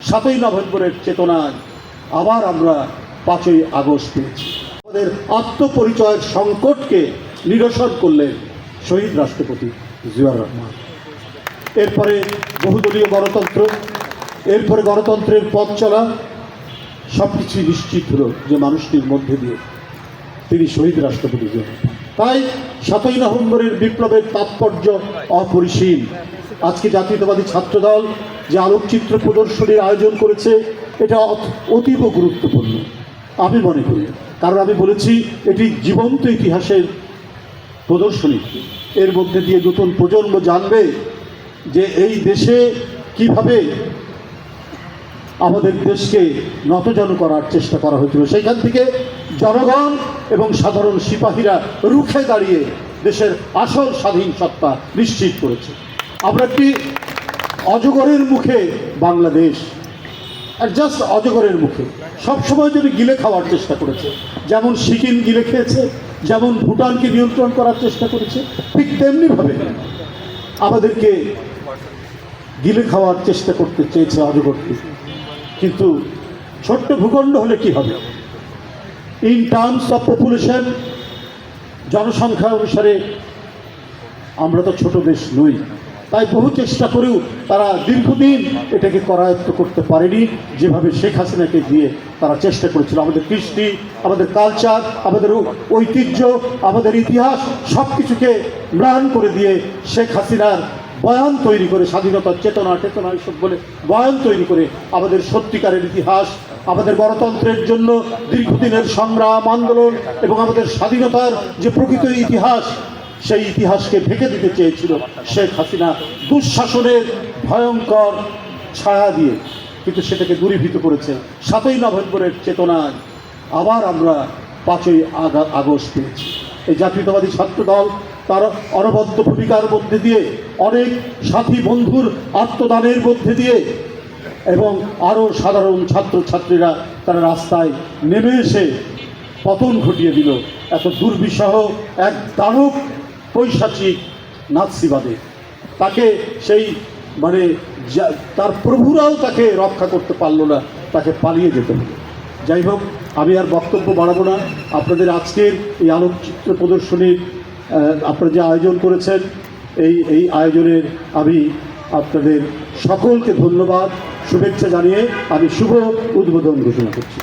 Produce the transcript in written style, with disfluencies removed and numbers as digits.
7ই নভেম্বরের চেতনায় আবার আমরা 5ই আগস্ট পেয়েছি। আমাদের আত্মপরিচয়ের সংকটকে নিরসন করলেন শহীদ রাষ্ট্রপতি জিয়াউর রহমান। এরপরে বহুদলীয় গণতন্ত্র, এরপরে গণতন্ত্রের পথ চলা, সব কিছুই নিশ্চিত হলো যে মানুষটির মধ্যে দিয়ে তিনি শহীদ রাষ্ট্রপতি জিয়াউর রহমান। তাই 7ই নভেম্বরের বিপ্লবের তাৎপর্য অপরিসীম। আজকে জাতীয়তাবাদী ছাত্রদল যে আলোকচিত্র প্রদর্শনীর আয়োজন করেছে, এটা অতীব গুরুত্বপূর্ণ আমি মনে করি। কারণ আমি বলেছি এটি জীবন্ত ইতিহাসের প্রদর্শনী। এর মধ্যে দিয়ে নতুন প্রজন্ম জানবে যে এই দেশে কিভাবে আমাদের দেশকে নতজানু করার চেষ্টা করা হয়েছিল। সেইখান থেকে জনগণ এবং সাধারণ সিপাহীরা রুখে দাঁড়িয়ে দেশের আসল স্বাধীন সত্তা নিশ্চিত করেছে। আমরা একটি অজগরের মুখে বাংলাদেশ, জাস্ট অজগরের মুখে সবসময় যদি গিলে খাওয়ার চেষ্টা করেছে, যেমন সিকিম গিলে খেয়েছে, যেমন ভুটানকে নিয়ন্ত্রণ করার চেষ্টা করেছে, ঠিক তেমনিভাবে আমাদেরকে গিলে খাওয়ার চেষ্টা করতে চেয়েছে অজগরটি। কিন্তু ছোট্ট ভূখণ্ড হলে কি হবে? ইন টার্মস অফ পপুলেশন, জনসংখ্যা অনুসারে আমরা তো ছোট দেশ নই। তাই বহু চেষ্টা করেও তারা দীর্ঘদিন এটাকে করায়ত্ত করতে পারেনি, যেভাবে শেখ হাসিনাকে দিয়ে তারা চেষ্টা করেছিল। আমাদের কৃষ্টি, আমাদের কালচার, আমাদের ঐতিহ্য, আমাদের ইতিহাস সব কিছুকে ম্লান করে দিয়ে শেখ হাসিনার বয়ান তৈরি করে, স্বাধীনতার চেতনা চেতনা এইসব বলে বয়ান তৈরি করে আমাদের সত্যিকারের ইতিহাস, আমাদের গণতন্ত্রের জন্য দীর্ঘদিনের সংগ্রাম আন্দোলন এবং আমাদের স্বাধীনতার যে প্রকৃত ইতিহাস, সেই ইতিহাসকে ঢেকে দিতে চেয়েছিল শেখ হাসিনা দুঃশাসনের ভয়ঙ্কর ছায়া দিয়ে। কিন্তু সেটাকে দূরীভূত করেছে 7ই নভেম্বরের চেতনায় আবার আমরা 5ই আগস্ট পেয়েছি। এই জাতীয়তাবাদী ছাত্রদল তার অনবদ্য ভূমিকার মধ্যে দিয়ে, অনেক সাথী বন্ধুর আত্মদানের মধ্যে দিয়ে এবং আরও সাধারণ ছাত্রছাত্রীরা তারা রাস্তায় নেমে এসে পতন ঘটিয়ে দিল এত দুর্বিষহ এক দানব পৈশাচিক নাৎসিবাদে। তাকে সেই তার প্রভুরাও তাকে রক্ষা করতে পারল না, তাকে পালিয়ে যেতে হলো। যাই হোক, আমি আর বক্তব্য বাড়াবো না। আপনাদের আজকের এই আলোকচিত্র প্রদর্শনীর আপনারা যে আয়োজন করেছেন, এই আয়োজনের আমি আপনাদের সকলকে ধন্যবাদ শুভেচ্ছা জানিয়ে আমি শুভ উদ্বোধন ঘোষণা করছি।